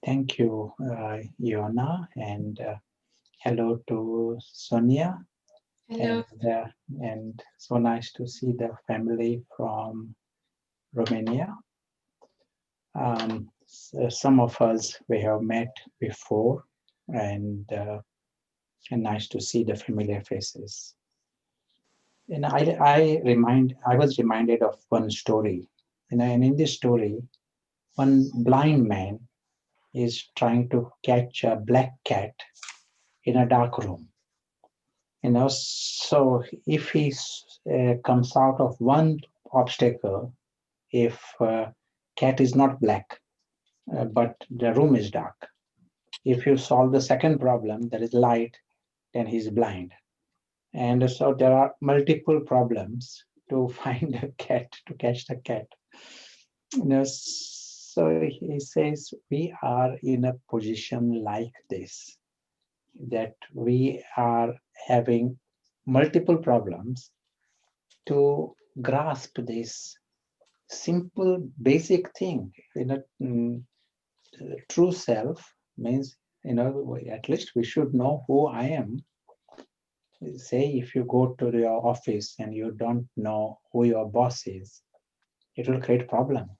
Thank you, Yona, and hello to Sonia, Hello. and uh, and so nice to see the family from Romania. Some of us we have met before, and nice to see the familiar faces. And I was reminded of one story, and in this story, one blind man is trying to catch a black cat in a dark room. So if he comes out of one obstacle, if cat is not black, but the room is dark, if you solve the second problem, there is light, then he's blind. And so there are multiple problems to find a cat, to catch the cat. So he says we are in a position like this, that we are having multiple problems to grasp this simple basic thing. True self means, at least we should know who I am. Say if you go to your office and you don't know who your boss is, it will create problem.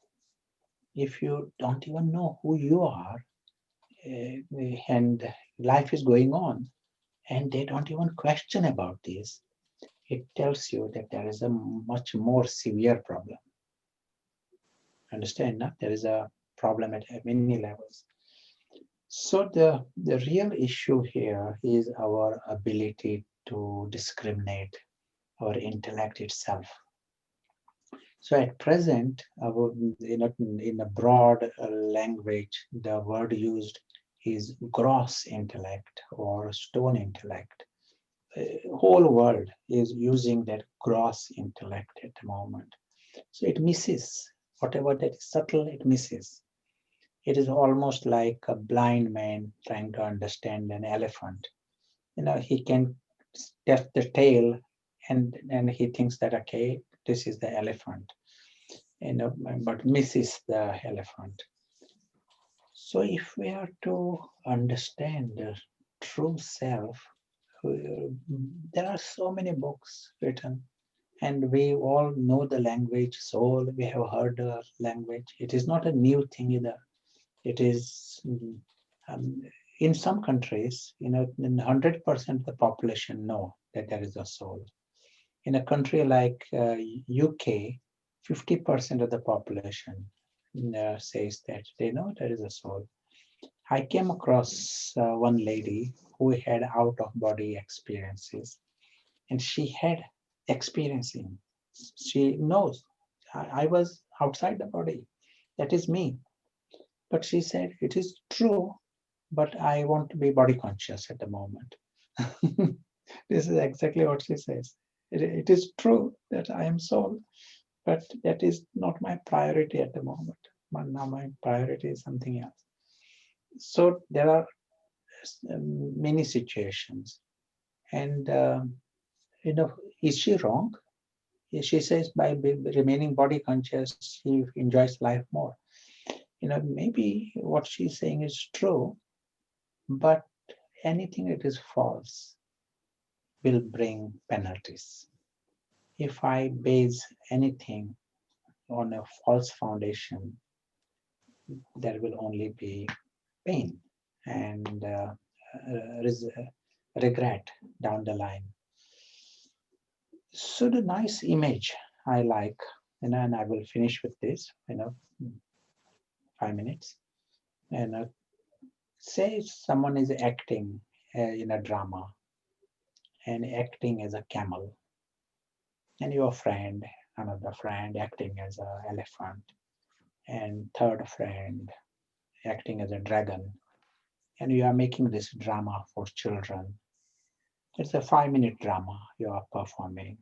If you don't even know who you are, and life is going on, and they don't even question about this, it tells you that there is a much more severe problem. Understand? No? There is a problem at many levels. So the real issue here is our ability to discriminate, our intellect itself. So at present, in a broad language, the word used is gross intellect or stone intellect. Whole world is using that gross intellect at the moment. So it misses whatever that is subtle, it misses. It is almost like a blind man trying to understand an elephant. He can test the tail, and he thinks that okay, this is the elephant, but misses the elephant. So if we are to understand the true self, uh, there are so many books written, and we all know the language soul. We have heard the language. It is not a new thing either. It is um, in some countries, 100% of the population know that there is a soul. In a country like UK, 50% of the population says that they know there is a soul. I came across one lady who had out of body experiences, and she had experiencing. She knows I was outside the body. That is me. But she said, it is true, but I want to be body conscious at the moment. This is exactly what she says. It is true that I am soul, but that is not my priority at the moment. Now my priority is something else. So there are many situations. And, is she wrong? She says by remaining body conscious, she enjoys life more. Maybe what she's saying is true, but anything that is false will bring penalties. If I base anything on a false foundation, there will only be pain and regret down the line. So the nice image I like, and I will finish with this, 5 minutes. And say someone is acting in a drama and acting as a camel, and your friend, another friend acting as an elephant, and third friend acting as a dragon, and you are making this drama for children. It's a 5 minute drama you are performing.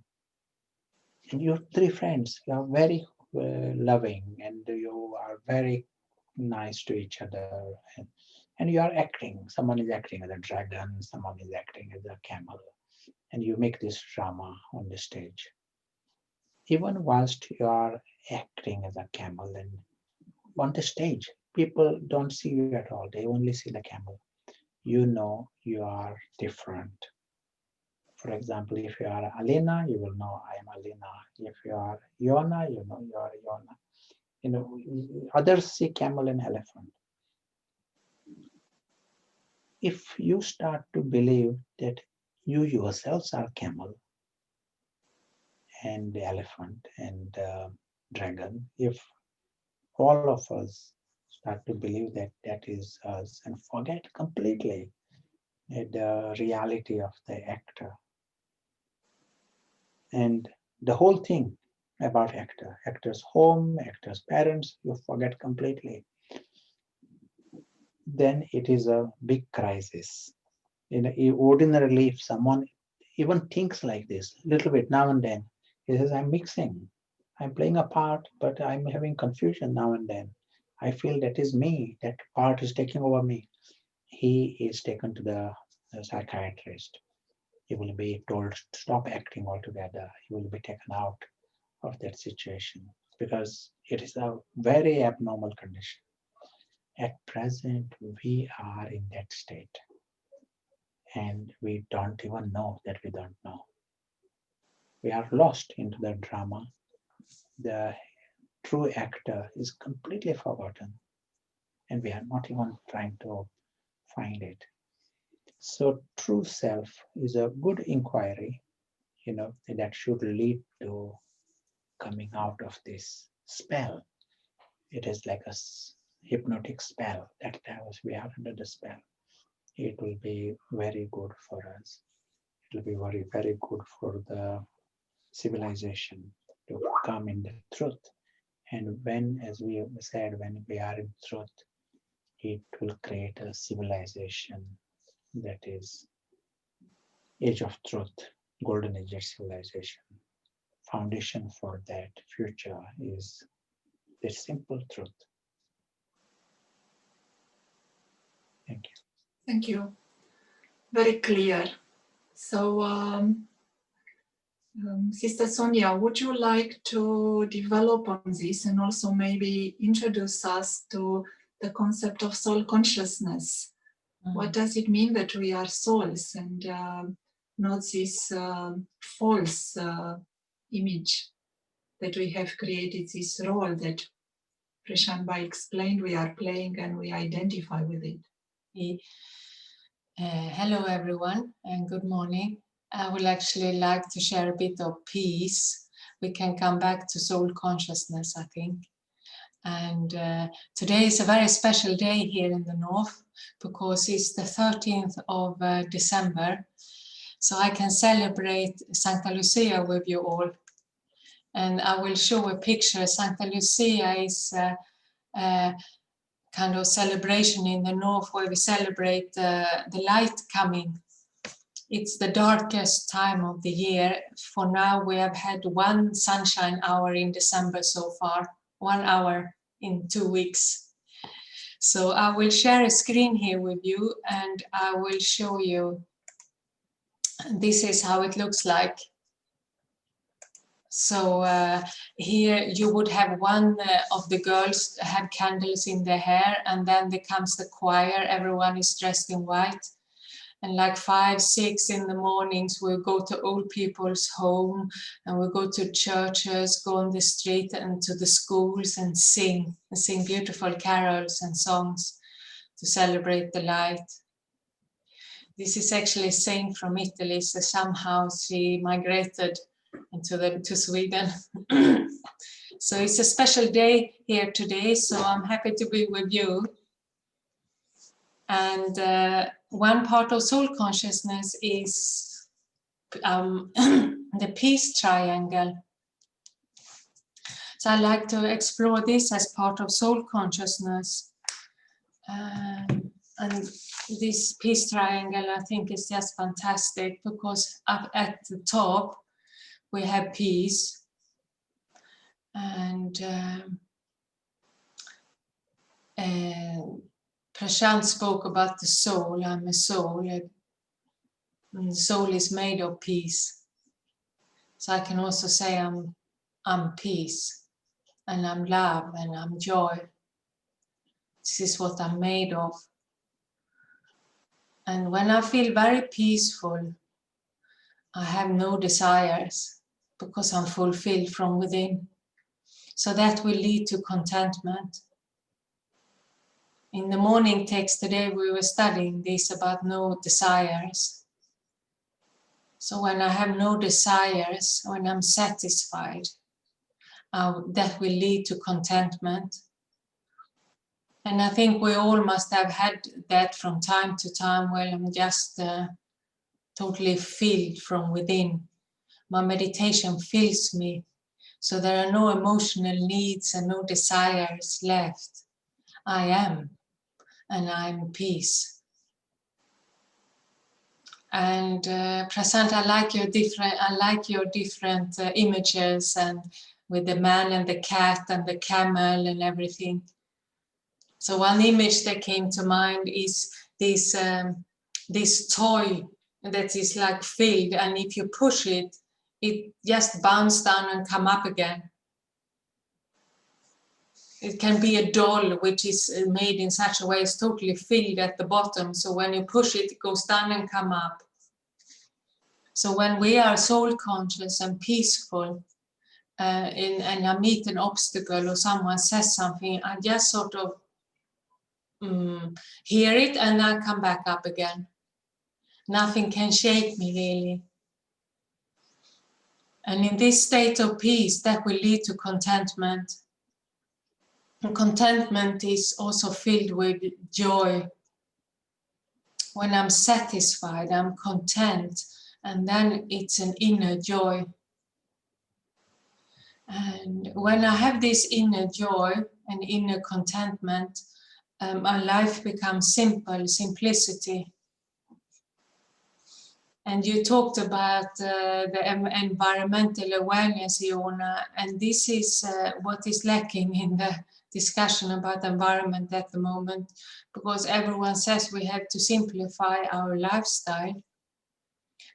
And your three friends, you are very loving, and you are very nice to each other. And you are acting. Someone is acting as a dragon, someone is acting as a camel. And you make this drama on the stage. Even whilst you are acting as a camel and on the stage, people don't see you at all. They only see the camel. You know you are different. For example, if you are Alina, you will know I am Alina. If you are Yona, you know you are Yona. You know, others see camel and elephant. If you start to believe that you yourselves are camel and elephant and dragon, if all of us start to believe that that is us and forget completely the reality of the actor and the whole thing about actor's home, actor's parents, you forget completely, then it is a big crisis. Ordinarily, if someone even thinks like this, a little bit now and then, he says, I'm mixing, I'm playing a part, but I'm having confusion now and then. I feel that is me, that part is taking over me. He is taken to the psychiatrist. He will be told to stop acting altogether. He will be taken out of that situation because it is a very abnormal condition. At present, we are in that state and we don't even know that we don't know. We are lost into the drama. The true actor is completely forgotten and we are not even trying to find it. So true self is a good inquiry, that should lead to coming out of this spell. It is like a hypnotic spell that tells we are under the spell. It will be very good for us. It will be very, very good for the civilization to come in the truth. And when, as we said, when we are in truth, it will create a civilization that is age of truth, golden age of civilization. Foundation for that future is the simple truth. Thank you. Thank you. Very clear. So, Sister Sonja, would you like to develop on this and also maybe introduce us to the concept of soul consciousness? Mm-hmm. What does it mean that we are souls and not this false image that we have created, this role that Prashant explained we are playing and we identify with it? Hello everyone and good morning. I would actually like to share a bit of peace. We can come back to soul consciousness, I think. And today is a very special day here in the north because it's the 13th of December. So I can celebrate Santa Lucia with you all. And I will show a picture. Santa Lucia is kind of celebration in the north where we celebrate the light coming. It's the darkest time of the year. For now, we have had 1 sunshine hour in December so far, 1 hour in 2 weeks. So I will share a screen here with you and I will show you. This is how it looks like. So here you would have one of the girls have candles in their hair, and then there comes the choir. Everyone is dressed in white. And like 5, 6 in the mornings, we'll go to old people's home and we'll go to churches, go on the street and to the schools and sing beautiful carols and songs to celebrate the light. This is actually a saint from Italy, so somehow she migrated to Sweden. So it's a special day here today, so I'm happy to be with you. And one part of soul consciousness is the peace triangle. So I like to explore this as part of soul consciousness. And this peace triangle, I think, is just fantastic because up at the top, we have peace, and Prashant spoke about the soul. I'm a soul, and the soul is made of peace. So I can also say I'm peace, and I'm love, and I'm joy. This is what I'm made of. And when I feel very peaceful, I have no desires because I'm fulfilled from within. So that will lead to contentment. In the morning text today, we were studying this about no desires. So when I have no desires, when I'm satisfied, that will lead to contentment. And I think we all must have had that from time to time where I'm just totally filled from within. My meditation fills me, so there are no emotional needs and no desires left. I am, and I'm in peace. And Prashant, I like your different images, and with the man and the cat and the camel and everything. So one image that came to mind is this toy that is like filled, and if you push it, it just bounces down and come up again. It can be a doll which is made in such a way it's totally filled at the bottom. So when you push it, it goes down and come up. So when we are soul conscious and peaceful, and I meet an obstacle or someone says something, I just sort of hear it and then come back up again. Nothing can shake me really. And in this state of peace, that will lead to contentment. And contentment is also filled with joy. When I'm satisfied, I'm content, and then it's an inner joy. And when I have this inner joy and inner contentment, my life becomes simple, simplicity. And you talked about the environmental awareness, Iona, and this is what is lacking in the discussion about environment at the moment, because everyone says we have to simplify our lifestyle.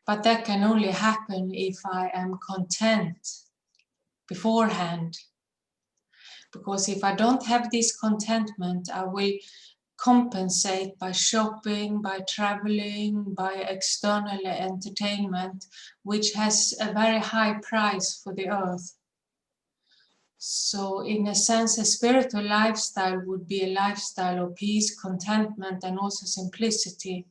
But that can only happen if I am content beforehand. Because if I don't have this contentment, I will compensate by shopping, by traveling, by external entertainment, which has a very high price for the earth. So in a sense, a spiritual lifestyle would be a lifestyle of peace, contentment, and also simplicity.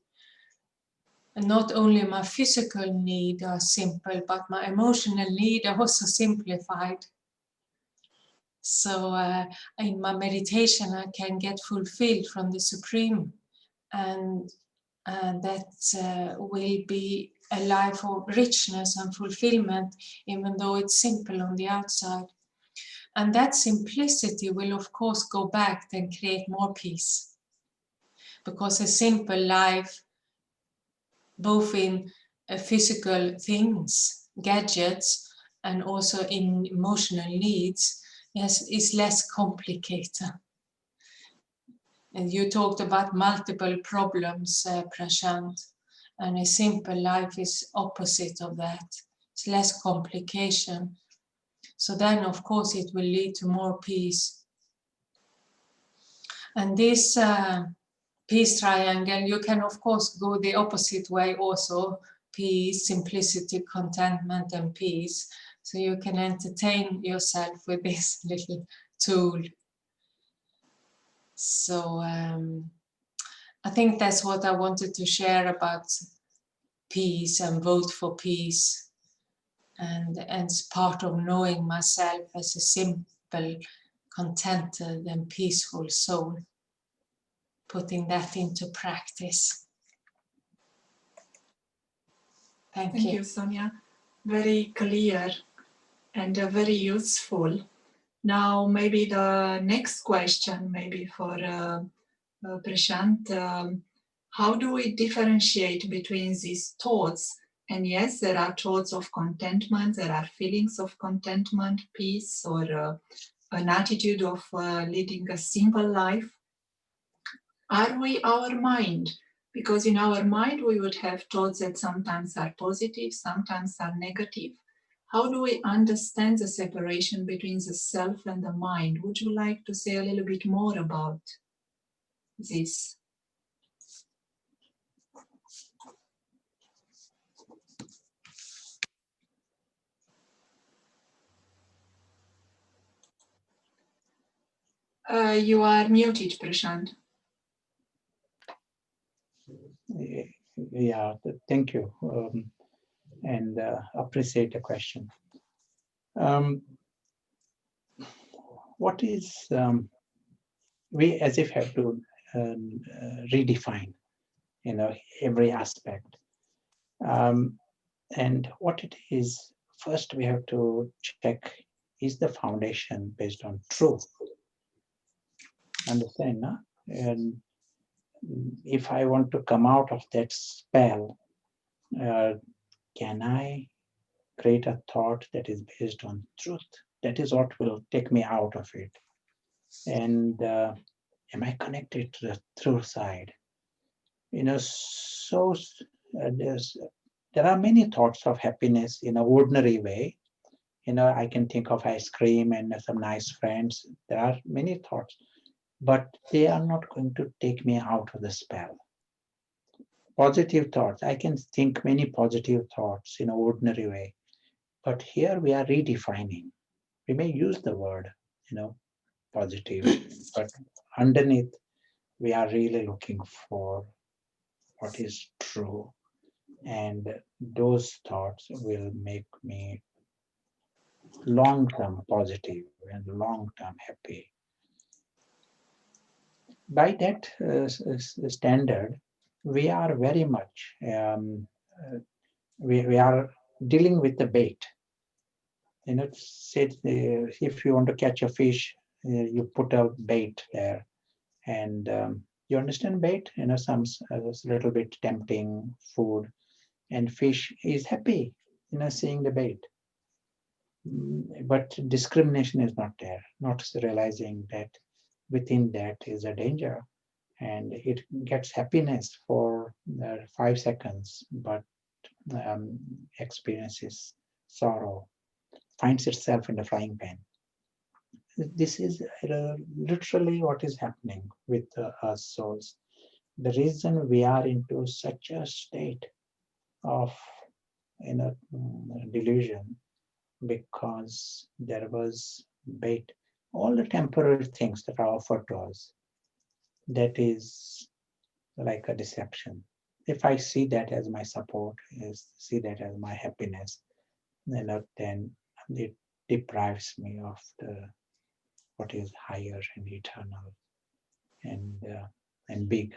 And not only my physical needs are simple, but my emotional needs are also simplified. So in my meditation, I can get fulfilled from the Supreme, and that will be a life of richness and fulfillment, even though it's simple on the outside. And that simplicity will, of course, go back and create more peace. Because a simple life, both in physical things, gadgets, and also in emotional needs, is less complicated. And you talked about multiple problems, Prashant, and a simple life is opposite of that. It's less complication. So then, of course, it will lead to more peace. And this peace triangle, you can, of course, go the opposite way also. Peace, simplicity, contentment, and peace. So you can entertain yourself with this little tool. So I think that's what I wanted to share about peace and vote for peace. And it's part of knowing myself as a simple, contented and peaceful soul. Putting that into practice. Thank you. Thank you, Sonja. Very clear and very useful. Now, maybe the next question, maybe for Prashant, how do we differentiate between these thoughts? And yes, there are thoughts of contentment, there are feelings of contentment, peace, or an attitude of leading a simple life. Are we our mind? Because in our mind, we would have thoughts that sometimes are positive, sometimes are negative. How do we understand the separation between the self and the mind? Would you like to say a little bit more about? this? You are muted, Prashant. Yeah, thank you, and appreciate the question. What is we as if have to redefine, every aspect, and what it is. First, we have to check: is the foundation based on truth? Understand, no? And if I want to come out of that spell, can I create a thought that is based on truth? That is what will take me out of it. And am I connected to the truth side? So there are many thoughts of happiness in an ordinary way. I can think of ice cream and some nice friends. There are many thoughts, but they are not going to take me out of the spell. Positive thoughts, I can think many positive thoughts in an ordinary way, but here we are redefining. We may use the word, positive, but underneath we are really looking for what is true, and those thoughts will make me long-term positive and long-term happy. By that standard, we are very much we are dealing with the bait. Say if you want to catch a fish, you put a bait there, and you understand bait. Some a little bit tempting food, and fish is happy, seeing the bait. But discrimination is not there. Not realizing that within that is a danger, and it gets happiness for 5 seconds, but experiences sorrow, finds itself in the frying pan. This is literally what is happening with us souls. The reason we are into such a state of delusion, because there was bait, all the temporary things that are offered to us, that is like a deception. If I see that as my support, see that as my happiness, then it deprives me of what is higher and eternal and big.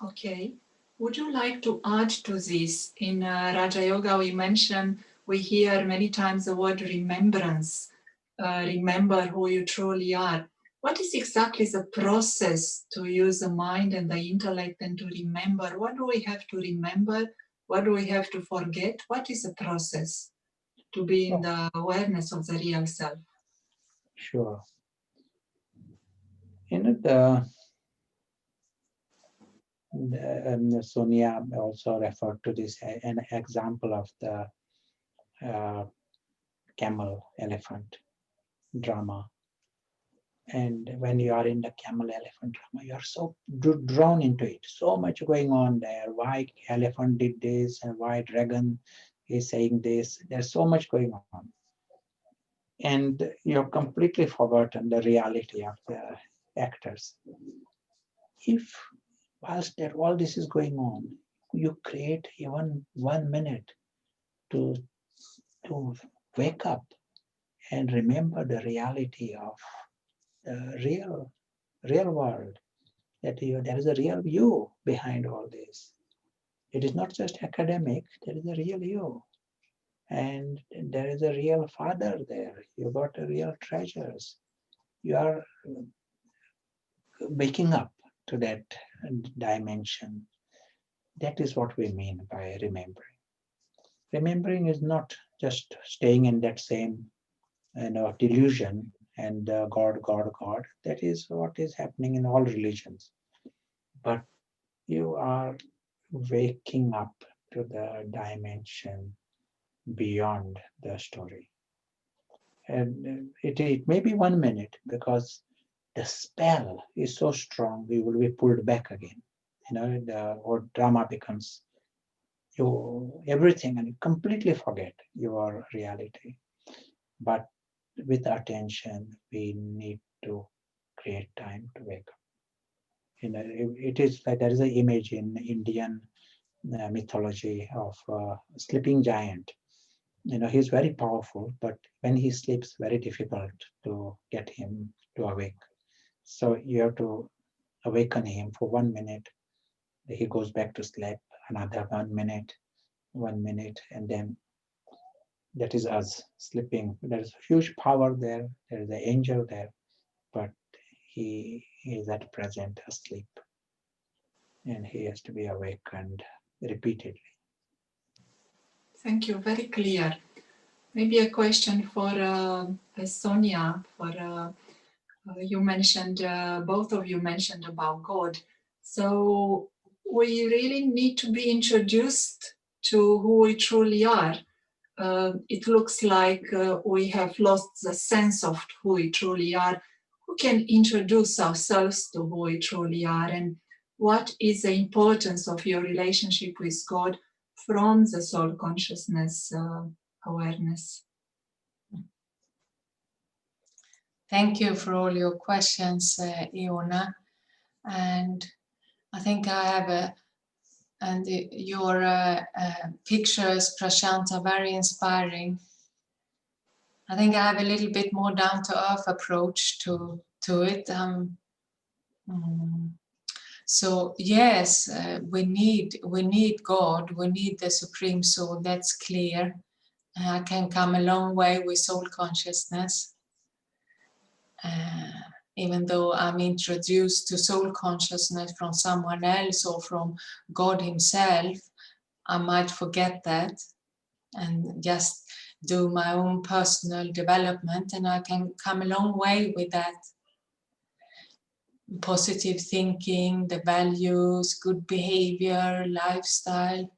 Okay. Would you like to add to this? In Raja Yoga, we hear many times the word remembrance. Remember who you truly are. What is exactly the process to use the mind and the intellect and to remember? What do we have to remember? What do we have to forget? What is the process to be in the awareness of the real self? Sure. Sonia also referred to this, an example of the camel elephant drama. And when you are in the camel elephant drama, you are so drawn into it. So much going on there. Why elephant did this, and why dragon is saying this. There's so much going on. And you've completely forgotten the reality of the actors. If whilst all this is going on, you create even 1 minute to wake up and remember the reality of the real world, that there is a real you behind all this. It is not just academic, there is a real you. And there is a real father there. You got a real treasures. You are waking up to that dimension. That is what we mean by remembering. Remembering is not just staying in that same delusion and God. That is what is happening in all religions. But you are waking up to the dimension beyond the story. And it may be 1 minute, because the spell is so strong, we will be pulled back again. You know, the whole drama becomes everything, and you completely forget your reality. But with attention, we need to create time to wake up. You know, it is like there is an image in Indian mythology of a sleeping giant. You know, he's very powerful, but when he sleeps, very difficult to get him to awake. So you have to awaken him for 1 minute. He goes back to sleep, another 1 minute, and then that is us sleeping. There is huge power there. There is an angel there, but he is at present asleep, and he has to be awakened repeatedly. Thank you, very clear. Maybe a question for Sonja. You mentioned, both of you mentioned about God. So we really need to be introduced to who we truly are. It looks like we have lost the sense of who we truly are. Who can introduce ourselves to who we truly are, and what is the importance of your relationship with God from the soul consciousness awareness? Thank you for all your questions, Iona. And I think I have your pictures, Prashant, are very inspiring. I think I have a little bit more down-to-earth approach to it. So yes, we need God, we need the Supreme Soul, that's clear. I can come a long way with soul consciousness. Even though I'm introduced to soul consciousness from someone else or from God himself, I might forget that and just do my own personal development, and I can come a long way with that. Positive thinking, the values, good behavior, lifestyle.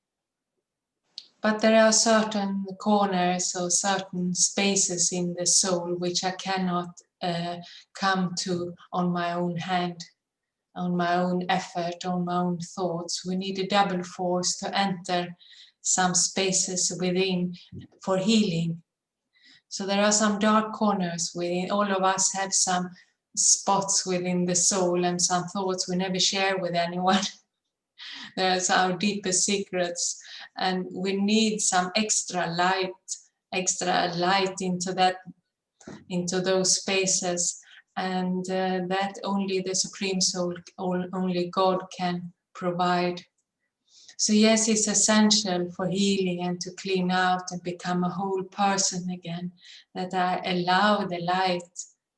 But there are certain corners or certain spaces in the soul which I cannot come to on my own hand, on my own effort, on my own thoughts. We need a double force to enter some spaces within for healing. So there are some dark corners within. All of us have some spots within the soul and some thoughts we never share with anyone. There's our deepest secrets, and we need some extra light into that, into those spaces, and that only the Supreme Soul, only God can provide. So yes, it's essential for healing and to clean out and become a whole person again, that I allow the light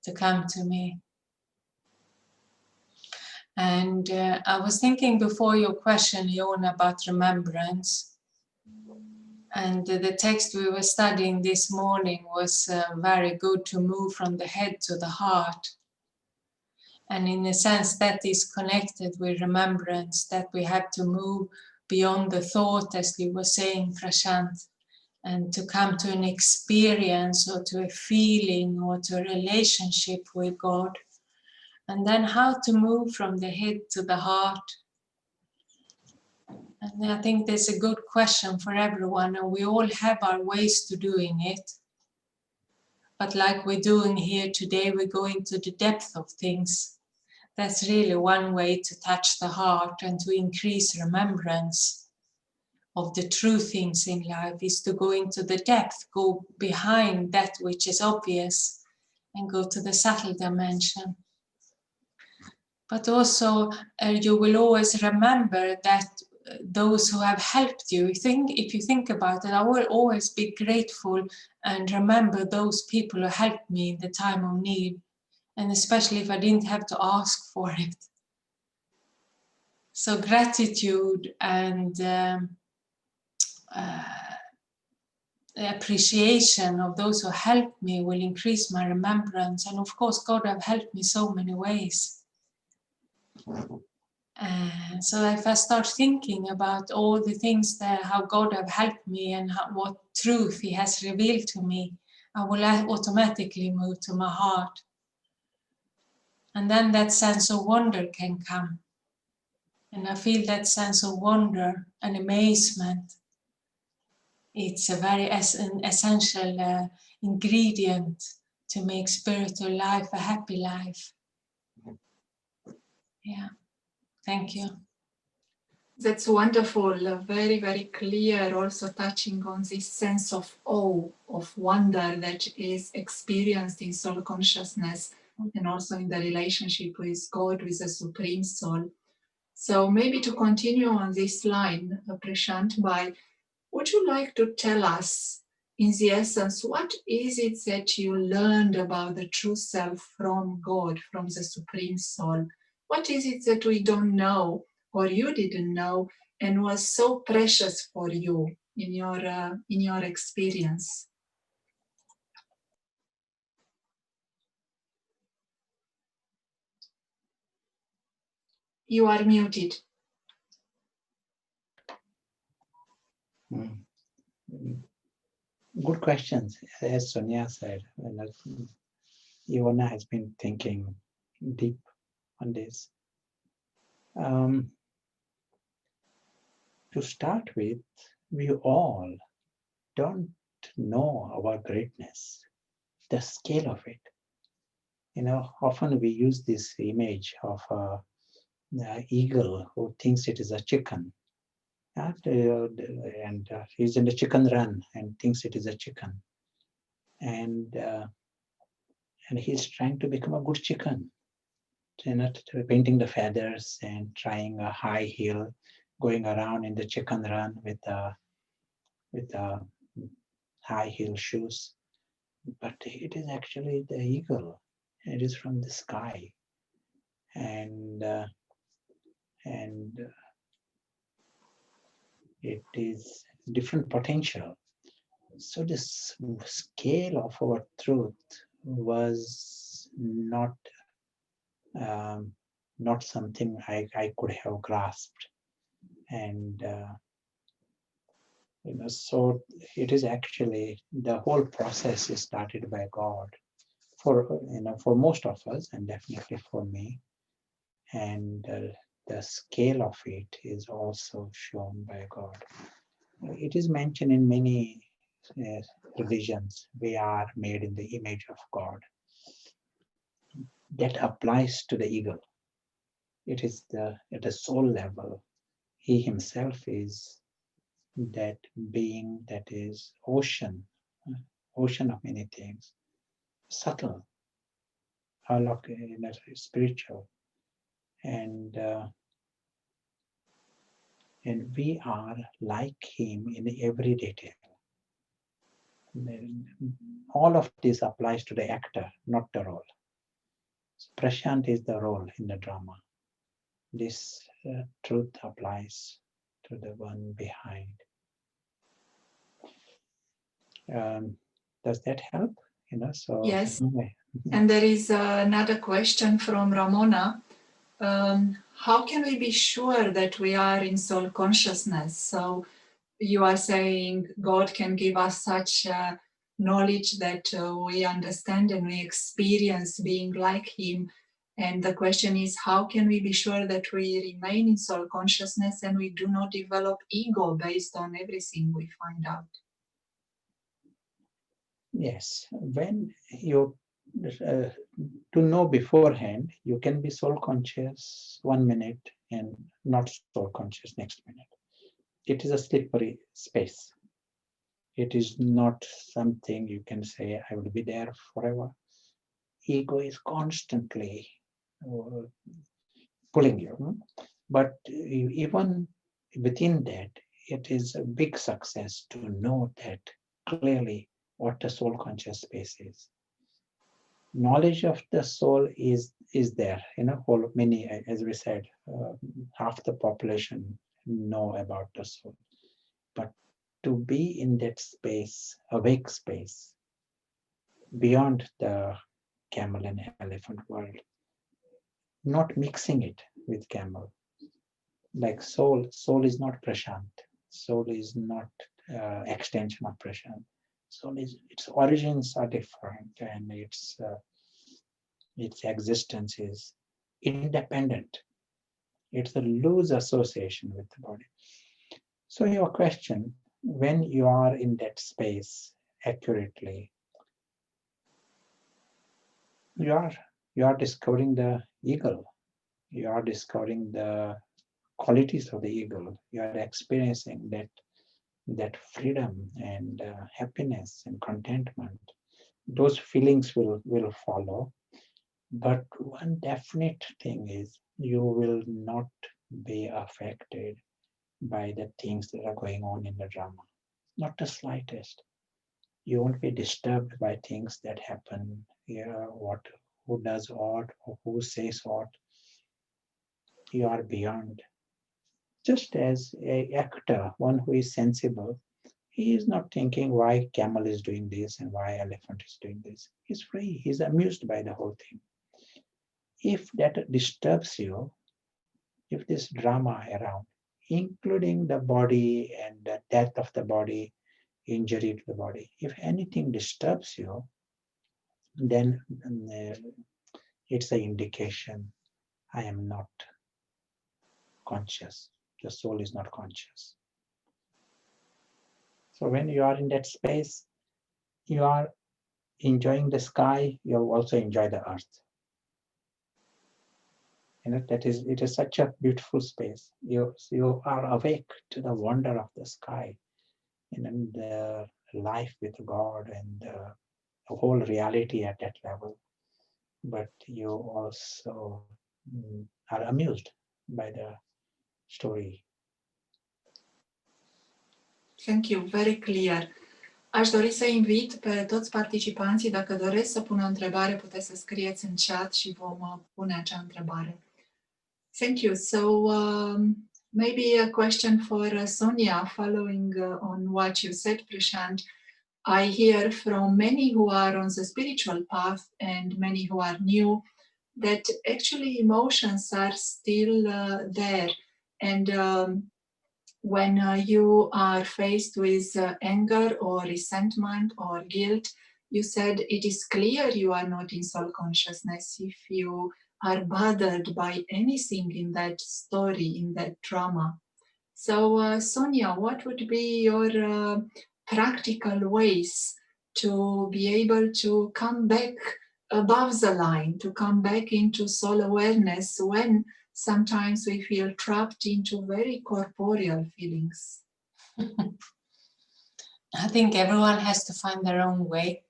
to come to me. And I was thinking before your question, Iona, about remembrance. And the text we were studying this morning was very good, to move from the head to the heart. And in a sense that is connected with remembrance, that we have to move beyond the thought, as you were saying, Prashant, and to come to an experience or to a feeling or to a relationship with God. And then how to move from the head to the heart. And I think there's a good question for everyone, and we all have our ways to doing it. But like we're doing here today, we go into the depth of things. That's really one way to touch the heart and to increase remembrance of the true things in life, is to go into the depth, go behind that which is obvious and go to the subtle dimension. But also you will always remember that those who have helped you, if you think about it, I will always be grateful and remember those people who helped me in the time of need. And especially if I didn't have to ask for it. So gratitude and appreciation of those who helped me will increase my remembrance. And of course, God have helped me so many ways. So if I start thinking about all the things that how God have helped me and what truth He has revealed to me, I will automatically move to my heart. And then that sense of wonder can come. And I feel that sense of wonder and amazement. It's a very essential ingredient to make spiritual life a happy life. Yeah, thank you. That's wonderful, very, very clear, also touching on this sense of awe, of wonder that is experienced in soul consciousness and also in the relationship with God, with the Supreme Soul. So maybe to continue on this line, Prashant, would you like to tell us, in the essence, what is it that you learned about the true self from God, from the Supreme Soul? What is it that we don't know, or you didn't know, and was so precious for you in your experience? You are muted. Good questions. As Sonja said, Ivana has been thinking deep on this. To start with, we all don't know our greatness, the scale of it. Often we use this image of an eagle who thinks it is a chicken. And he's in the chicken run and thinks it is a chicken. And he's trying to become a good chicken. Painting the feathers and trying a high heel, going around in the chicken run with high heel shoes. But it is actually the eagle. It is from the sky, and it is different potential. So this scale of our truth was not something I could have grasped, and so it is actually the whole process is started by God for most of us, and definitely for me, and the scale of it is also shown by God. It is mentioned in many religions. We are made in the image of God. That applies to the eagle. It is at the soul level. He himself is that being that is ocean of many things, subtle, spiritual, and we are like him in every detail. All of this applies to the actor, not the role. So Prashant is the role in the drama. This truth applies to the one behind. Does that help? So yes. And there is another question from Ramona. How can we be sure that we are in soul consciousness? So you are saying God can give us such knowledge that we understand and we experience being like him. And the question is, how can we be sure that we remain in soul consciousness and we do not develop ego based on everything we find out? Yes, when you to know beforehand, you can be soul conscious 1 minute and not soul conscious next minute. It is a slippery space. It is not something you can say, I will be there forever. Ego is constantly pulling you. But even within that, it is a big success to know that clearly what the soul conscious space is. Knowledge of the soul is there. Many, as we said, half the population know about the soul. But to be in that space, awake space, beyond the camel and elephant world, not mixing it with camel. Like soul is not Prashant. Soul is not extension of Prashant. Soul its origins are different, and its its existence is independent. It's a loose association with the body. So your question, when you are in that space accurately, you are discovering the eagle. You are discovering the qualities of the eagle. You are experiencing that freedom and happiness and contentment. Those feelings will follow. But one definite thing is you will not be affected by the things that are going on in the drama. Not the slightest. You won't be disturbed by things that happen here, who does what, or who says what. You are beyond. Just as an actor, one who is sensible, he is not thinking why camel is doing this and why elephant is doing this. He's free. He's amused by the whole thing. If that disturbs you, if this drama around, including the body and the death of the body, injury to the body, if anything disturbs you, then it's an indication I am not conscious. The soul is not conscious. So when you are in that space, you are enjoying the sky, you also enjoy the earth. It is such a beautiful space. You are awake to the wonder of the sky and the life with God and the whole reality at that level. But you also are amused by the story. Thank you, very clear. Aș dori să invit pe toți participanții, dacă doresc să pună o întrebare, puteți să scrieți în chat și vom pune acea întrebare. Thank you. So maybe a question for Sonja, following on what you said, Prashant. I hear from many who are on the spiritual path and many who are new that actually emotions are still there. And when you are faced with anger or resentment or guilt, you said it is clear you are not in soul consciousness if you are bothered by anything in that story, in that drama. So Sonja, what would be your practical ways to be able to come back above the line, to come back into soul awareness when sometimes we feel trapped into very corporeal feelings? I think everyone has to find their own way.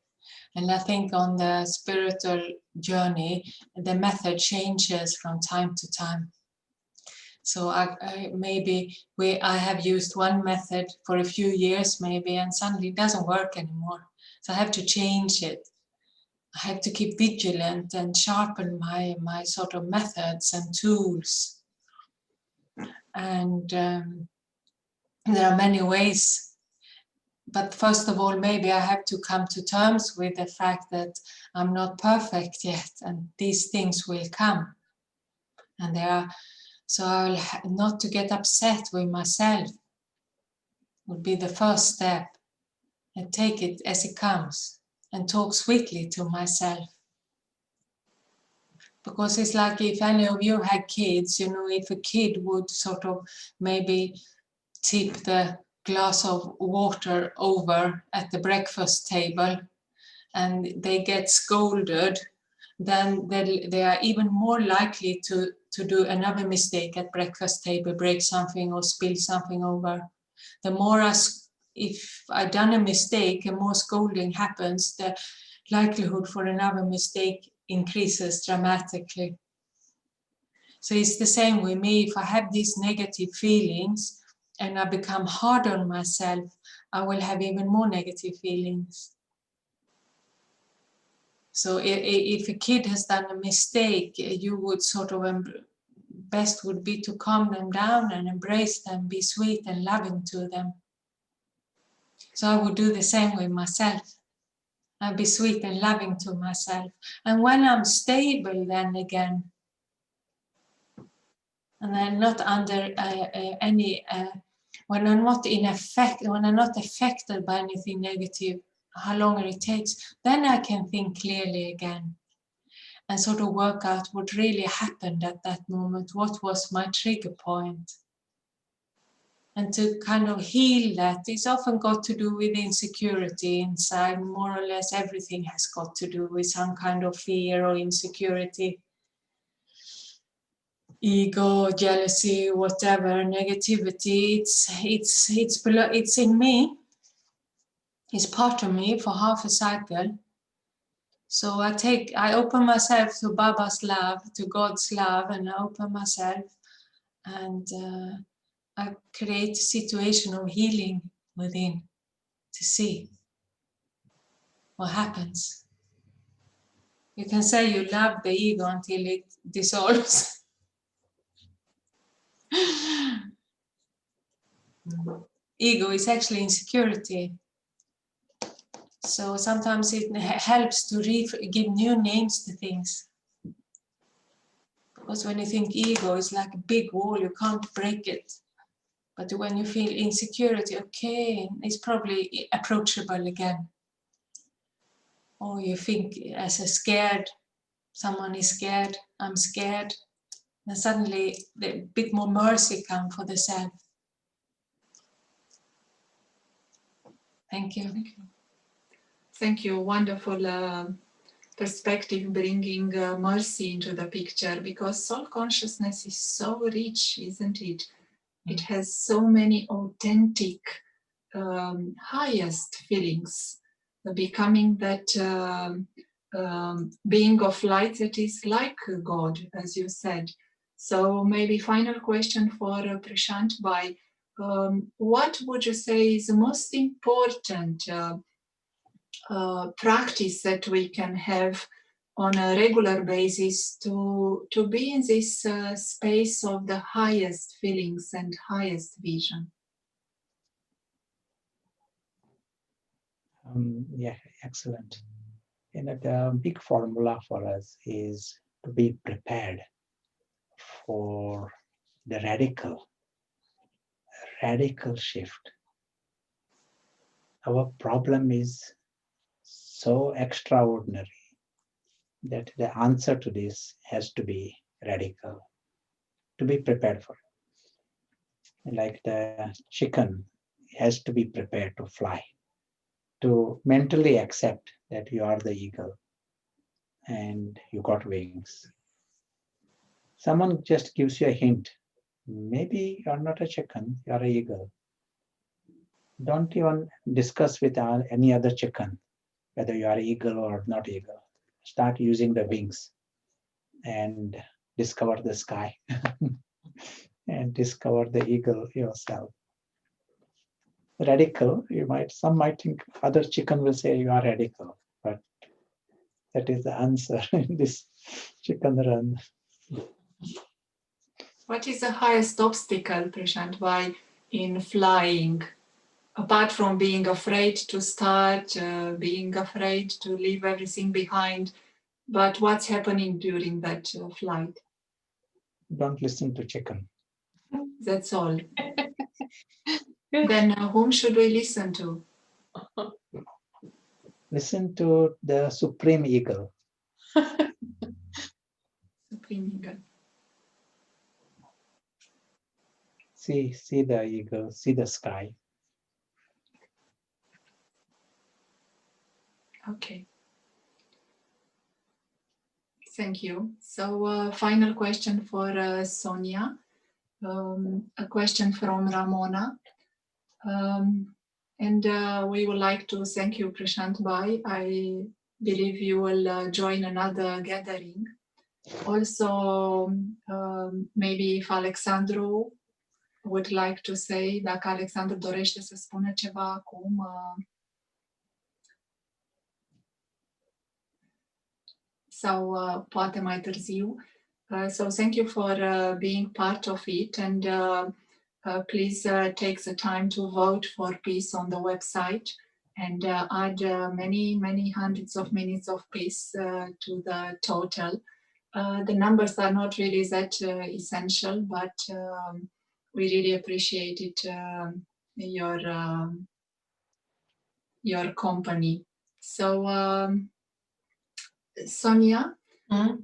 And I think on the spiritual journey, the method changes from time to time. So I have used one method for a few years maybe, and suddenly it doesn't work anymore. So I have to change it. I have to keep vigilant and sharpen my sort of methods and tools. And there are many ways. But first of all, maybe I have to come to terms with the fact that I'm not perfect yet, and these things will come. And so I will not to get upset with myself would be the first step, and take it as it comes and talk sweetly to myself. Because it's like if any of you had kids, if a kid would sort of maybe tip the glass of water over at the breakfast table and they get scolded, then they are even more likely to do another mistake at breakfast table, break something or spill something over. The more if I've done a mistake and more scolding happens, the likelihood for another mistake increases dramatically. So it's the same with me. If I have these negative feelings and I become hard on myself, I will have even more negative feelings. So if a kid has done a mistake, you would sort of, best would be to calm them down and embrace them, be sweet and loving to them. So I would do the same with myself. I'd be sweet and loving to myself. And when I'm stable then again, and I'm not under when I'm not affected by anything negative, how longer it takes, then I can think clearly again. and sort of work out what really happened at that moment, what was my trigger point. And to kind of heal that, it's often got to do with insecurity inside. More or less everything has got to do with some kind of fear or insecurity, ego, jealousy, whatever, negativity. It's in me. It's part of me for half a cycle. So I open myself to Baba's love, to God's love, and I open myself, and I create a situation of healing within to see what happens. You can say you love the ego until it dissolves. Ego is actually insecurity. So sometimes it helps to give new names to things. Because when you think ego is like a big wall, you can't break it. But when you feel insecurity, okay, it's probably approachable again. Or you think as a scared, someone is scared, I'm scared. And suddenly a bit more mercy comes for the self. Thank you. Thank you. Wonderful perspective, bringing mercy into the picture, because soul consciousness is so rich, isn't it? It has so many authentic, highest feelings, becoming that being of light that is like God, as you said. So maybe final question for Prashant Bhai. What would you say is the most important practice that we can have on a regular basis to be in this space of the highest feelings and highest vision? Yeah, excellent. The big formula for us is to be prepared for the radical shift. Our problem is so extraordinary that the answer to this has to be radical, to be prepared for it. Like the chicken has to be prepared to fly, to mentally accept that you are the eagle and you got wings. Someone just gives you a hint. Maybe you're not a chicken, you're an eagle. Don't even discuss with any other chicken whether you are eagle or not eagle. Start using the wings and discover the sky and discover the eagle yourself. Radical, some might think other chicken will say you are radical, but that is the answer in this chicken run. What is the highest obstacle, Prashant Bhai, in flying? Apart from being afraid to start, being afraid to leave everything behind, but what's happening during that flight? Don't listen to chicken. That's all. Then whom should we listen to? Listen to the supreme eagle. Supreme eagle. See the eagle, see the sky. Okay. Thank you. So final question for Sonja. A question from Ramona. And we would like to thank you, Prashant Bhai. I believe you will join another gathering. Also, maybe if Alexandru would like to say, dacă Alexandru dorește să spună ceva acum. Sau poate mai târziu. So thank you for being part of it, and please take the time to vote for peace on the website and add many hundreds of minutes of peace to the total. The numbers are not really that essential, but we really appreciate it, your company. So Sonja, The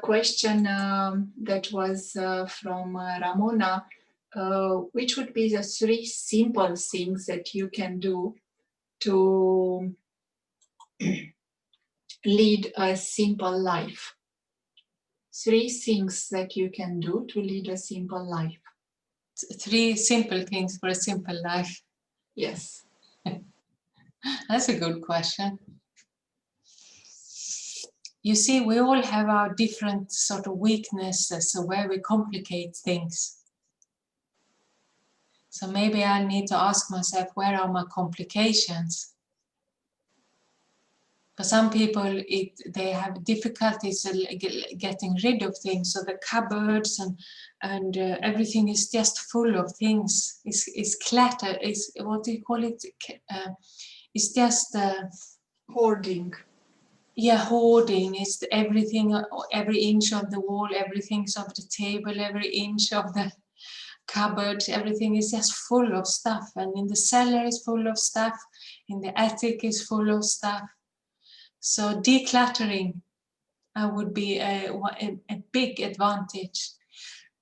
question that was from Ramona, which would be the 3 simple things that you can do to lead a simple life? 3 things that you can do to lead a simple life. 3 simple things for a simple life. Yes. That's a good question. You see, we all have our different sort of weaknesses, so where we complicate things. So maybe I need to ask myself, where are my complications? For some people, they have difficulties getting rid of things. So the cupboards and everything is just full of things. It's clutter. It's, what do you call it? It's just Hoarding. Yeah, hoarding is everything, every inch of the wall, everything's of the table, every inch of the cupboard, everything is just full of stuff. And in the cellar is full of stuff, in the attic is full of stuff. So decluttering would be a big advantage,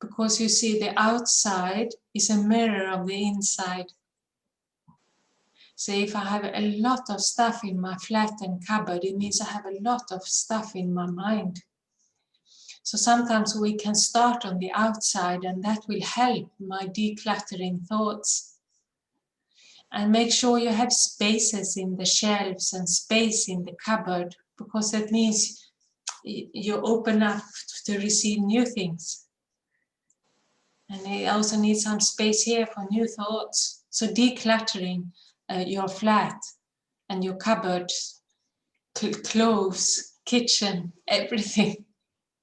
because you see the outside is a mirror of the inside. So if I have a lot of stuff in my flat and cupboard, it means I have a lot of stuff in my mind. So sometimes we can start on the outside, and that will help my decluttering thoughts. And make sure you have spaces in the shelves and space in the cupboard, because that means you open up to receive new things. And you also need some space here for new thoughts. So decluttering your flat and your cupboards, clothes, kitchen, everything,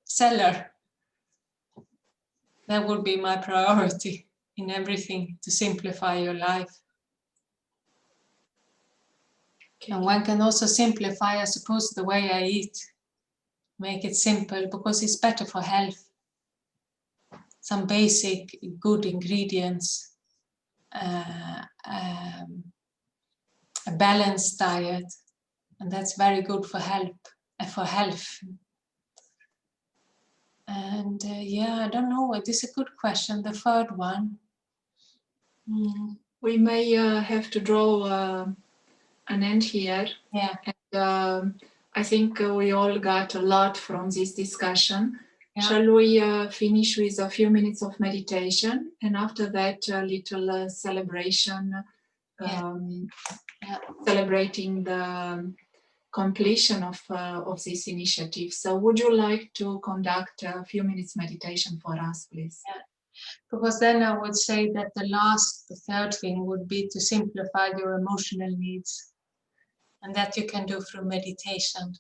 cellar. That would be my priority in everything, to simplify your life. Okay. And one can also simplify, I suppose, the way I eat. Make it simple, because it's better for health. Some basic good ingredients, a balanced diet, and that's very good for health. And yeah, I don't know, it is a good question, the third one. We may have to draw an end here. Yeah. And I think we all got a lot from this discussion. Yeah. Shall we finish with a few minutes of meditation, and after that a little celebration, celebrating the completion of this initiative. So would you like to conduct a few minutes meditation for us, please? Yeah. Because then I would say that the third thing would be to simplify your emotional needs, and that you can do through meditation.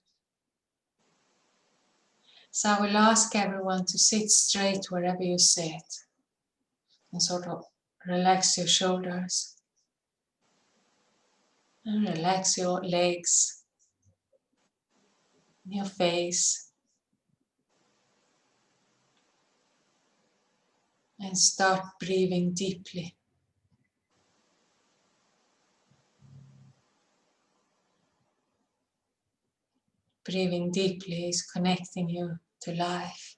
So I will ask everyone to sit straight wherever you sit, and sort of relax your shoulders, and relax your legs, your face, and start breathing deeply. Breathing deeply is connecting you to life.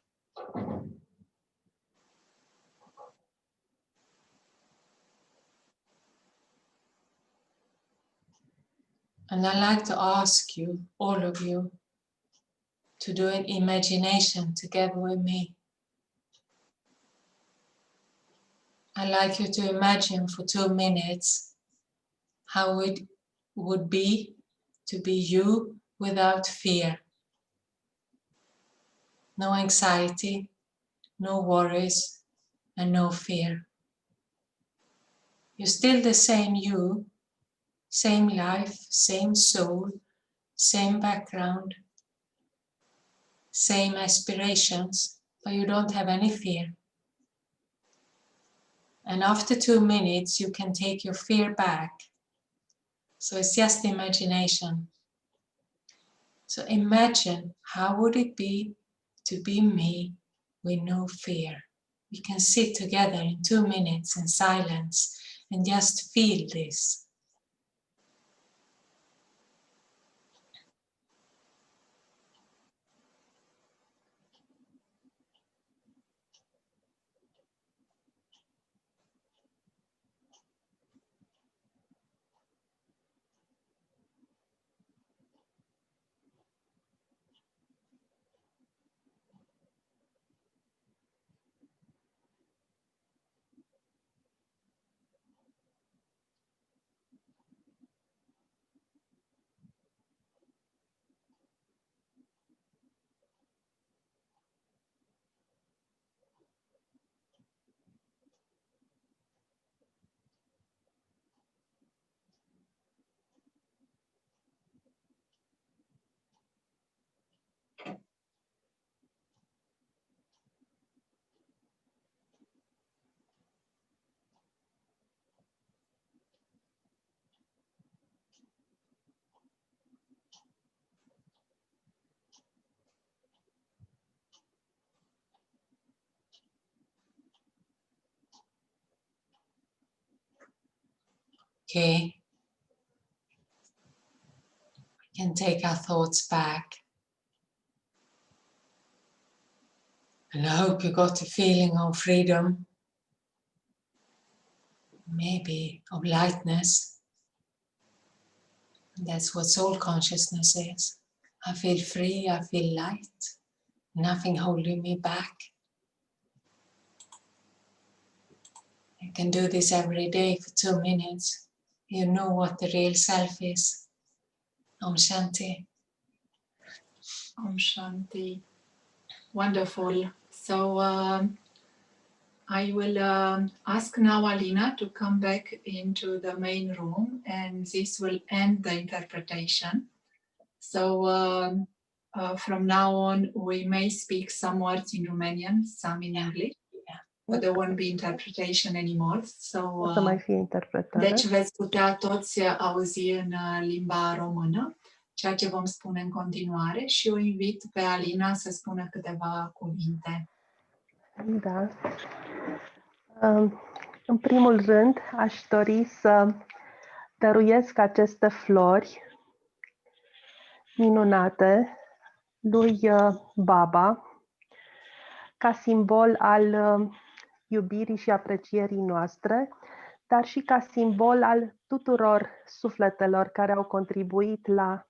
And I'd like to ask you, all of you, to do an imagination together with me. I'd like you to imagine for 2 minutes how it would be to be you without fear. No anxiety, no worries, and no fear. You're still the same you, same life, same soul, same background, same aspirations, but you don't have any fear. And after 2 minutes, you can take your fear back. So it's just imagination. So imagine, how would it be to be me with no fear? We can sit together in 2 minutes in silence and just feel this. Okay. We can take our thoughts back. And I hope you got a feeling of freedom, maybe of lightness. And that's what soul consciousness is. I feel free, I feel light, nothing holding me back. You can do this every day for 2 minutes. You know what the real self is. Om Shanti. Om Shanti. Wonderful. So I will ask now Alina to come back into the main room, and this will end the interpretation. So from now on, we may speak some words in Romanian, some in English, but there won't be interpretation anymore. So, O să mai fie interpretare. deci veți putea toți auzi în limba română ceea ce vom spune în continuare și o invit pe Alina să spună câteva cuvinte. Da. În primul rând, aș dori să dăruiesc aceste flori minunate lui Baba ca simbol al iubirii și aprecierii noastre, dar și ca simbol al tuturor sufletelor care au contribuit la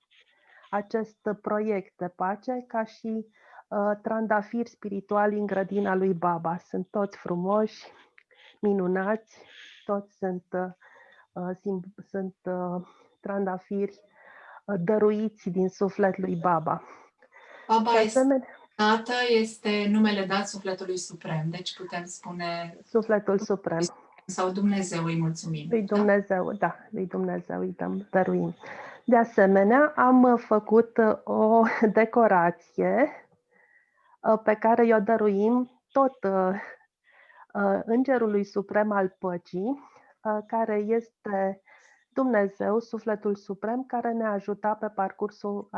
acest proiect de pace, ca și trandafiri spirituali în grădina lui Baba. Sunt toți frumoși, minunați, toți sunt trandafiri dăruiți din suflet lui Baba. Baba Tată este numele dat sufletului suprem, deci putem spune Sufletul suprem. Sau Dumnezeu îi mulțumim. Lui Dumnezeu, da, lui Dumnezeu îi dăruim. De asemenea, am făcut o decorație pe care i-o dăruim tot Îngerului Suprem al Păcii, care este Dumnezeu, Sufletul Suprem, care ne-a ajutat pe parcursul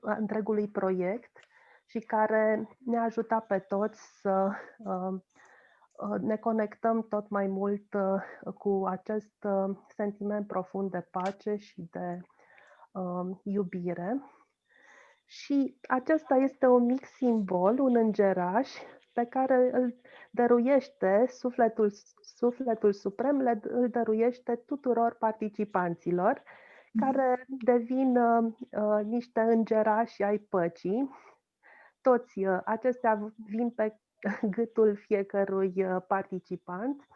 întregului proiect și care ne-a ajutat pe toți să ne conectăm tot mai mult cu acest sentiment profund de pace și de iubire. Și acesta este un mic simbol, un îngeraș, pe care îl dăruiește Sufletul Suprem, îl dăruiește tuturor participanților, care devin niște îngerași ai păcii. Toți acestea vin pe gâtul fiecărui participant.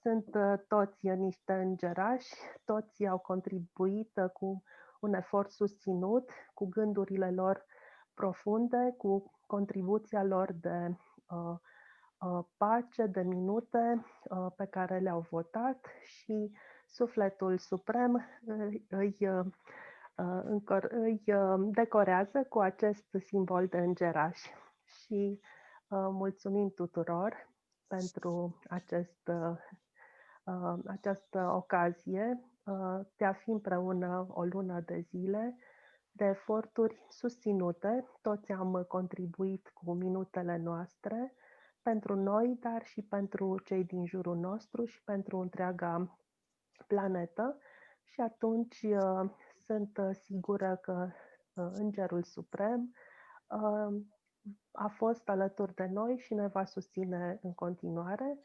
Sunt toți niște îngerași, toți au contribuit cu un efort susținut, cu gândurile lor profunde, cu contribuția lor de pace, de minute pe care le-au votat, și Sufletul Suprem îi decorează cu acest simbol de îngeraș. Și mulțumim tuturor pentru această ocazie de a fi împreună o lună de zile, de eforturi susținute. Toți am contribuit cu minutele noastre pentru noi, dar și pentru cei din jurul nostru și pentru întreaga planetă. Și atunci sunt sigură că Îngerul Suprem a fost alături de noi și ne va susține în continuare.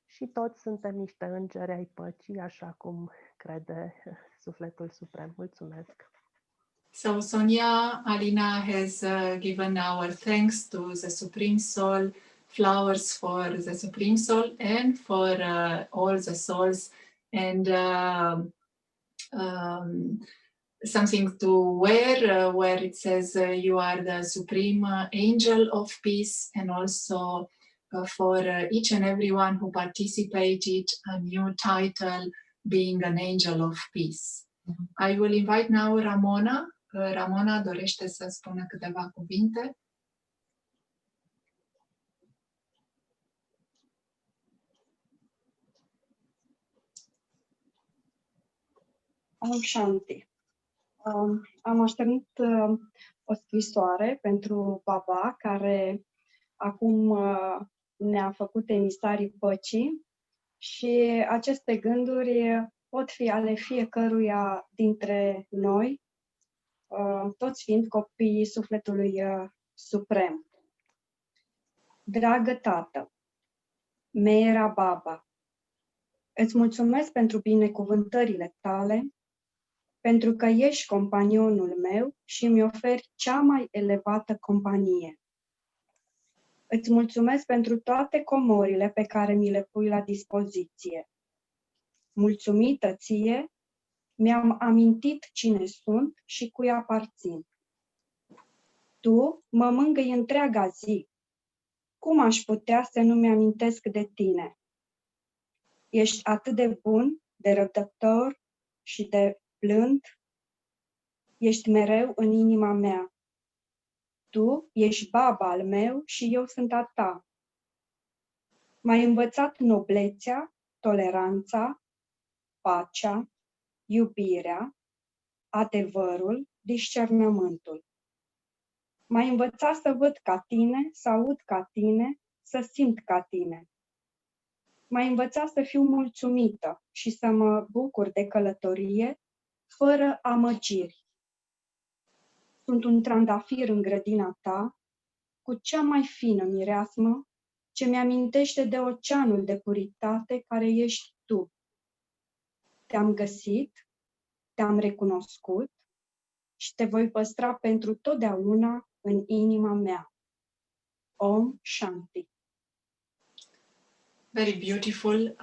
Și toți suntem niște îngeri ai păcii, așa cum crede Sufletul Suprem. Mulțumesc! So Sonja, Alina has given our thanks to the Supreme Soul, flowers for the Supreme Soul and for all the souls, and something to wear where it says you are the Supreme Angel of Peace, and also for each and everyone who participated, a new title, being an Angel of Peace. I will invite now Ramona. Ramona dorește să spună câteva cuvinte. Om Shanti. Am așternut o scrisoare pentru Baba, care acum ne-a făcut emisarii păcii, Și aceste gânduri pot fi ale fiecăruia dintre noi, toți fiind copiii sufletului suprem. Dragă Tată, Meera Baba, îți mulțumesc pentru binecuvântările tale, pentru că ești companionul meu și îmi oferi cea mai elevată companie. Îți mulțumesc pentru toate comorile pe care mi le pui la dispoziție. Mulțumită ție, mi-am amintit cine sunt și cui aparțin. Tu mă mângâi întreaga zi. Cum aș putea să nu-mi amintesc de tine? Ești atât de bun, de răbdător și de blând. Ești mereu în inima mea. Tu ești baba al meu și eu sunt a ta. M-ai învățat noblețea, toleranța, pacea, iubirea, adevărul, discernământul. M-ai învățat să văd ca tine, să aud ca tine, să simt ca tine. M-ai învățat să fiu mulțumită și să mă bucur de călătorie, fără amăgiri. Sunt un trandafir în grădina ta, cu cea mai fină mireasmă, ce mi-amintește de oceanul de puritate care ești tu. Te-am găsit, te-am recunoscut și te voi păstra pentru totdeauna în inima mea. Om Shanti. Very beautiful.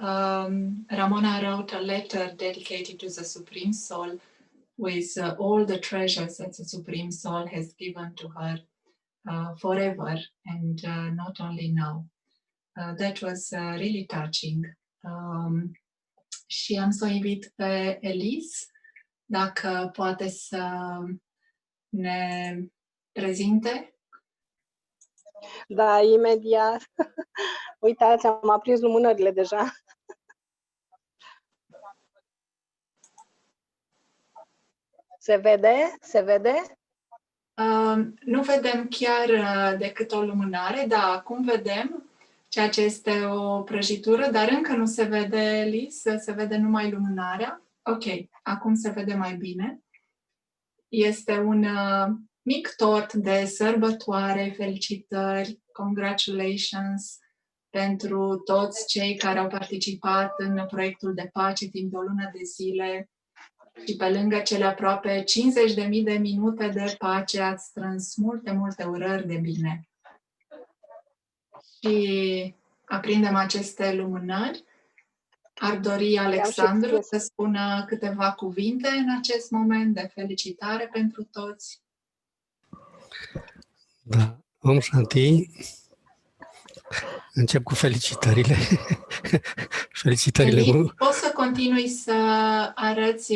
Ramona wrote a letter dedicated to the Supreme Soul with all the treasures that the Supreme Soul has given to her forever and not only now. That was really touching. Și am să o invit pe Elise, dacă poate să ne prezinte. Da, imediat. Uitați, am aprins lumânările deja. Se vede? Se vede? Nu vedem chiar decât o lumânare, dar acum vedem ceea ce este o prăjitură, dar încă nu se vede, Elise, se vede numai lumânarea. Ok, acum se vede mai bine. Este un mic tort de sărbătoare, felicitări, congratulations pentru toți cei care au participat în proiectul de pace timp de o lună de zile și pe lângă cele aproape 50.000 de minute de pace ați strâns multe, multe urări de bine. Și aprindem aceste lumânări. Ar dori Alexandru să spună câteva cuvinte în acest moment de felicitare pentru toți. Da, Om Shanti. Încep cu felicitările. Felicitările. Eli, poți să continui să arăți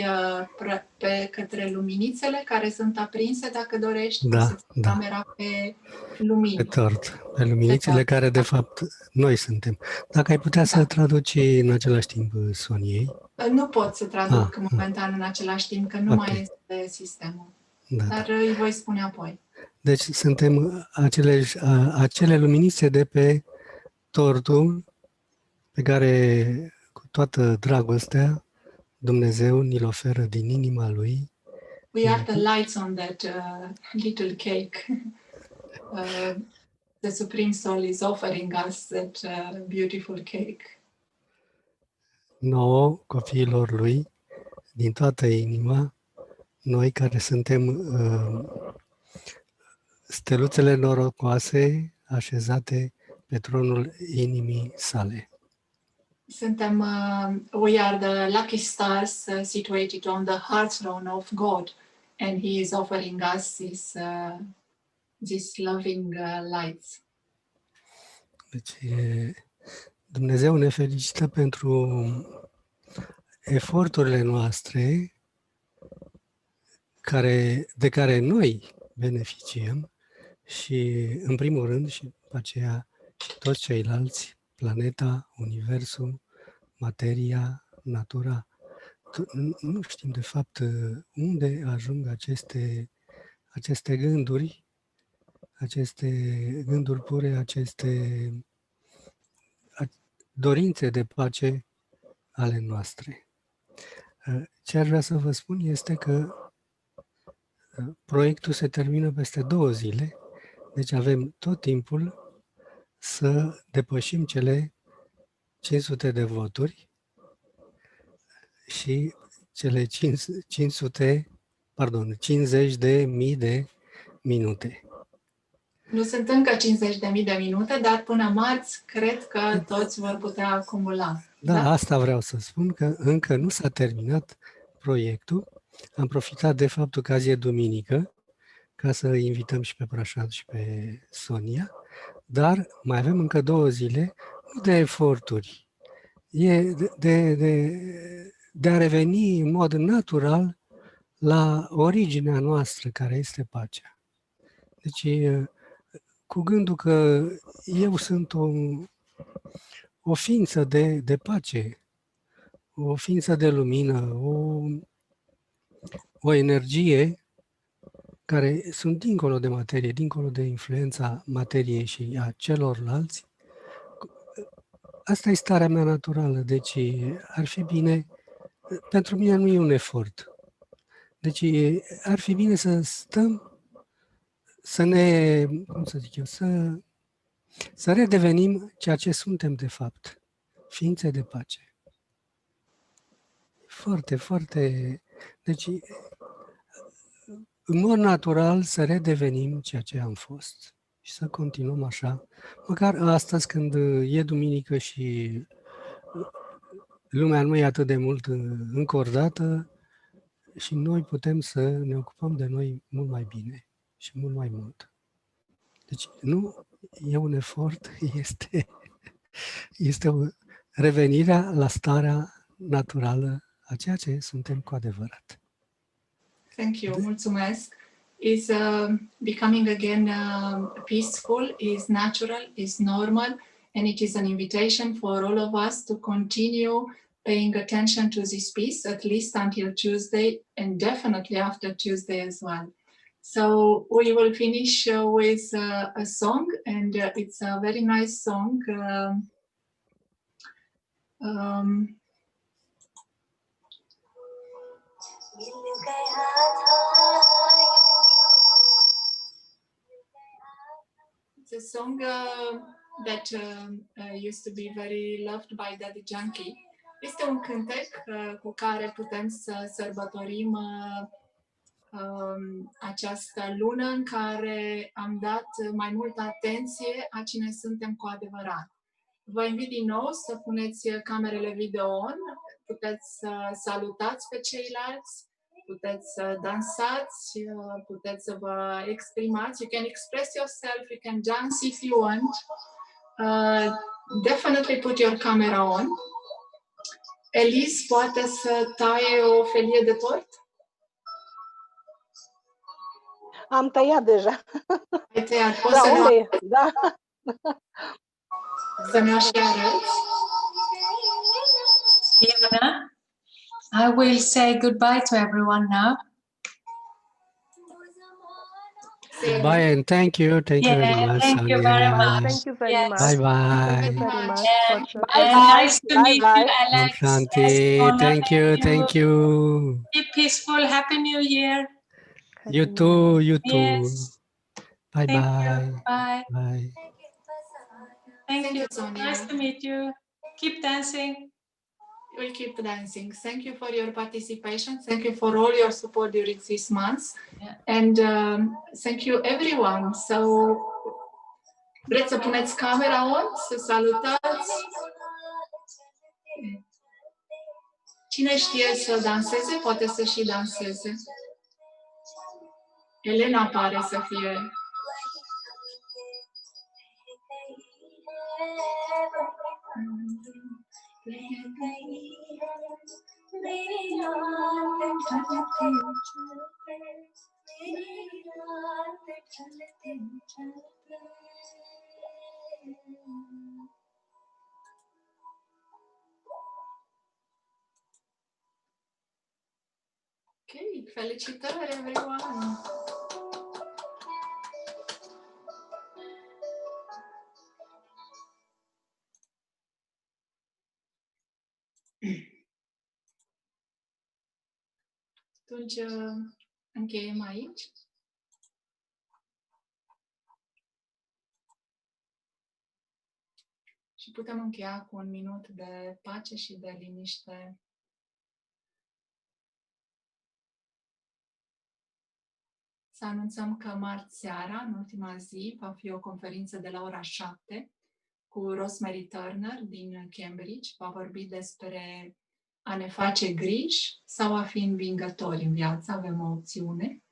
pe către luminițele care sunt aprinse, dacă dorești, da, da. Camera pe lumini. Pe tort, pe luminițele care, de fapt, noi suntem. Dacă ai putea să traduci în același timp Soniei. Nu pot să traduc momentan în același timp, că nu mai este sistemul. Da, dar îi voi spune apoi. Deci suntem acele luminițe de pe tortul pe care, cu toată dragostea, Dumnezeu ni-l oferă din inima Lui. We are the lights on that little cake. The Supreme Soul is offering us that beautiful cake. Nouă, copiilor Lui, din toată inima, noi care suntem steluțele norocoase așezate pe tronul inimii sale. Suntem, we are the lucky stars situated on the heart throne of God, and He is offering us these loving lights. Deci Dumnezeu ne felicită pentru eforturile noastre de care noi beneficiem și, în primul rând, și după aceea toți ceilalți, planeta, universul, materia, natura. Nu știm, de fapt, unde ajung aceste gânduri pure, aceste dorințe de pace ale noastre. Ce ar vrea să vă spun este că proiectul se termină peste 2 zile, deci avem tot timpul să depășim cele 500 de voturi și cele 50 de mii de minute. Nu sunt încă 50.000 de minute, dar până marți cred că toți vor putea acumula. Da, asta vreau să spun, că încă nu s-a terminat proiectul. Am profitat de faptul că azi e duminică, ca să invităm și pe Prashant și pe Sonia, dar mai avem încă 2 zile, nu de eforturi, e de a reveni în mod natural la originea noastră, care este pacea. Deci, cu gândul că eu sunt o ființă de pace, o ființă de lumină, o energie care sunt dincolo de materie, dincolo de influența materiei și a celorlalți. Asta e starea mea naturală, deci ar fi bine, pentru mine nu e un efort. Deci ar fi bine să stăm, să ne, cum să zic eu, să redevenim ceea ce suntem de fapt, ființe de pace. Foarte, foarte, deci în mod natural să redevenim ceea ce am fost și să continuăm așa. Măcar astăzi, când e duminică și lumea nu e atât de mult încordată, și noi putem să ne ocupăm de noi mult mai bine și mult mai mult. Deci nu e un efort, este o revenirea la starea naturală a ceea ce suntem cu adevărat. Thank you, mulțumesc. Is becoming again peaceful, is natural, is normal, and it is an invitation for all of us to continue paying attention to this peace, at least until Tuesday, and definitely after Tuesday as well. So we will finish with a song, and it's a very nice song. It's a song that used to be very loved by Daddy Junkie. Este un cântec cu care putem să sărbătorim această lună în care am dat mai multă atenție a cine suntem cu adevărat. Vă invit din nou să puneți camerele video on, puteți să salutați pe ceilalți, puteți să dansați, puteți să vă exprimați. You can express yourself, you can dance if you want. Definitely put your camera on. Elise poate să taie o felie de tort? Am tăiat deja. Ai tăiat. Da, unde e? Da. Să ne-o și arăți. Ivana, I will say goodbye to everyone now. Bye and thank you very much. Thank you very much. Thank you very Yes. much. Bye Thank you bye. very much. Nice to meet you, Alex. Shanti, thank you. Be peaceful. Happy New Year. You too. Yes. Bye Thank bye. you. Bye. Bye. Thank you. Sonia. Nice to meet you. Keep dancing. We'll keep dancing. Thank you for your participation. Thank you for all your support during these months. Yeah. And thank you everyone. So, vreți să puneți camera on? Să salutați? Cine știe să danseze, poate să și danseze. Elena pare să fie. Okay, felicitări everyone! Atunci încheiem aici. Și putem încheia cu un minut de pace și de liniște. Să anunțăm că marți seara, în ultima zi, va fi o conferință de la ora 7 cu Rosemary Turner din Cambridge. Va vorbi despre a ne face griji sau a fi învingători în viață. Avem o opțiune.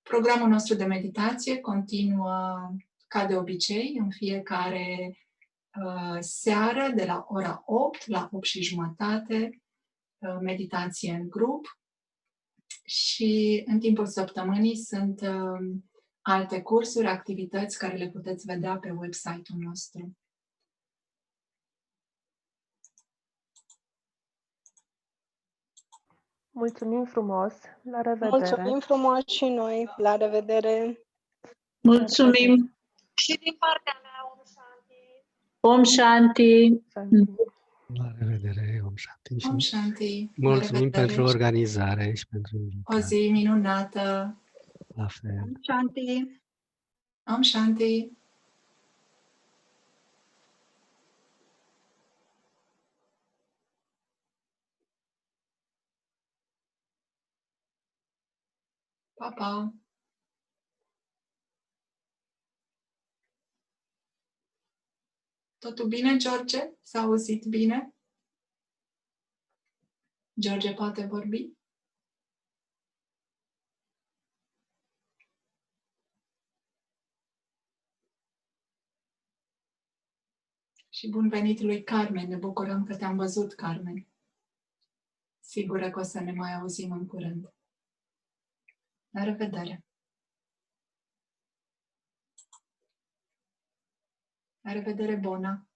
Programul nostru de meditație continuă ca de obicei în fiecare seară de la ora 8 la 8:30, meditație în grup. Și în timpul săptămânii sunt alte cursuri, activități care le puteți vedea pe website-ul nostru. Mulțumim frumos! La revedere! Mulțumim frumos și noi! La revedere! Mulțumim! Și din partea mea, Om Shanti! La revedere, Om Shanti. Om Shanti! Mulțumim pentru organizare și pentru invitație. O zi minunată! La fel. Om Shanti! Om Shanti! Pa, pa! Totul bine, George? S-a auzit bine? George poate vorbi? Și bun venit lui Carmen. Ne bucurăm că te-am văzut, Carmen. Sigură că o să ne mai auzim în curând. La revedere! La revedere, Bona!